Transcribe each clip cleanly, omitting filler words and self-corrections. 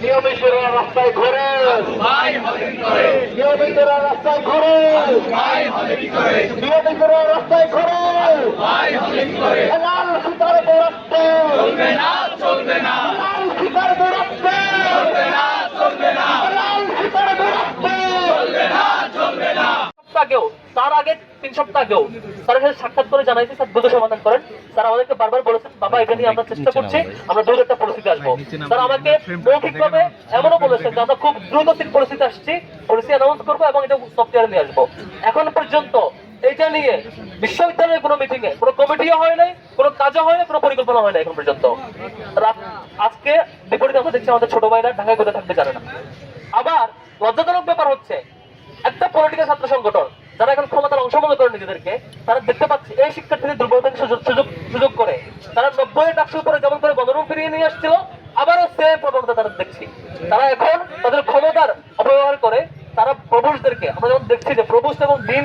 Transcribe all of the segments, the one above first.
নিয়মিতরা রাস্তায় ঘোরে, নিয়মিতরা রাস্তায় ঘোরে, নিয়মিতরা রাস্তায় ঘোরে, লাল সুতার দৌড়াচ্ছে, চলবে না, চলবে না, লাল সুতার দৌড়াচ্ছে, চলবে না, চলবে না, লাল সুতার দৌড়াচ্ছে। চলবে না, চলবে না। আগেও তার আগে 3 সপ্তাহ আগেও তার সাথে সাক্ষাৎ করে জানাইছি স্যার দ্রুত সমাধান করেন। স্যার আমাদেরকে বারবার বলেছেন বাবা এটা নিয়ে আমরা চেষ্টা করছি, আমরা দ্রুত একটা পরিস্থিতি আসবো। স্যার আমাকে মৌখিকভাবে এমনও বলেছেন যে আমরা খুব দ্রুত পরিস্থিতি আসছি, পলিসি অ্যানাউন্স করবো এবং এটা সফটওয়্যারে নিয়ে আসবো। এখন পর্যন্ত এটা নিয়ে বিশ্ববিদ্যালয়ের কোনো মিটিং এ কোনো কমিটিও হয় নাই, কোনো কাজও হয় না, কোনো পরিকল্পনা হয় না এখন পর্যন্ত। আজকে বিপরীতে আমরা দেখছি আমাদের ছোট ভাইরা ঢাকায় কোথায় থাকতে জানে না। আবার লজ্জাজনক ব্যাপার হচ্ছে একটা পলিটিক্যাল ছাত্র সংগঠন যারা এখন ক্ষমতার অংশ মনে করে নিজেদেরকে, তারা দেখতে পাচ্ছে এই শিক্ষার্থীদের দুর্বলতাকে সুযোগ করে তারা 90 টাকা উপরে যেমন করে গণরুম ফিরিয়ে নিয়ে আসছিল, আবারও সেম প্রবণতা তারা দেখছি। তারা এখন তাদের ক্ষমতার অপব্যবহার করে তারা প্রভুষদেরকে, আমরা যেমন দেখছি যে প্রভুষ এবং ডিন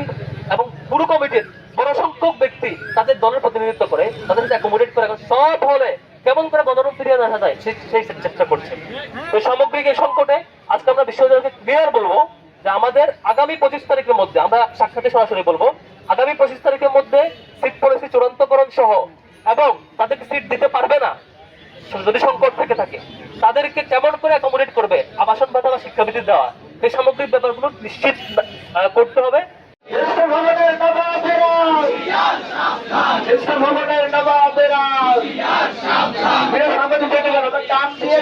এবং পুরো কমিটির বড় সংখ্যক ব্যক্তি তাদের দলের প্রতিনিধিত্ব করে, তাদের সাথে অ্যাকোমোডেট করে এখন সব হলে কেমন করে গণরুম ফিরিয়ে দেখা যায় সেই চেষ্টা করছে। তো সামগ্রিক এই সংকটে আজকে আমরা বিশ্ববিদ্যালয়কে ক্লিয়ার বলবো যে আমাদের আগামী 25 তারিখের মধ্যে, আমরা সাক্ষাতে সরাসরি বলবো, আগামী 25 তারিখের মধ্যে সিট পলিসি চূড়ান্তকরণ সহ এবং তাদেরকে সিট দিতে পারবে না যদি সংকট থেকে থাকে তাদেরকে কেমন করে অ্যাকোমোডেট করবে, আবাসন ভাতা বা শিক্ষাবৃত্তি দেওয়া, এই সামগ্রিক ব্যাপারগুলো নিশ্চিত করতে হবে।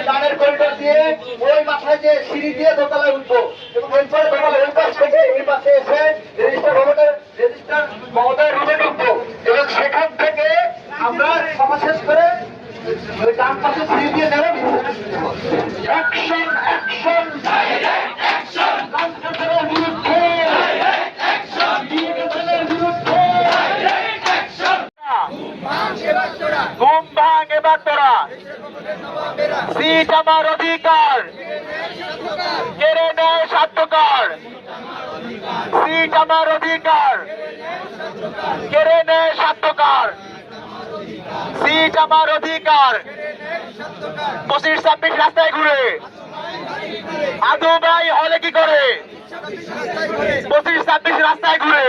ডানের করিডোর দিয়ে ওই মাথায় যে সিঁড়ি দিয়ে দোতলায় উঠবো এবং এরপরে দোতলা ওই পাশ থেকে এই পাশে এসে রেজিস্টার মহোদয় রুমে ঢুকবো এবং সেখান থেকে আমরা সভা শেষ করে ওই ডান পাশে সিঁড়ি দিয়ে নেব। অ্যাকশন অ্যাকশন অ্যাকশন, কনস্টিটিউশনের বিরুদ্ধে, অ্যাকশন, বিরোধীদের বিরুদ্ধে। অ্যাকশন। ঘুম ভাঙ এবার তোরা, সিট আমার অধিকার, কেড়ে নেয় স্বার্থকর, সিট আমার অধিকার, কেড়ে নেয় স্বার্থকর, সিট আমার অধিকার। 25-26 রাস্তায় ঘুরে আদু ভাই হলে কি করে, 25-26 রাস্তায় ঘুরে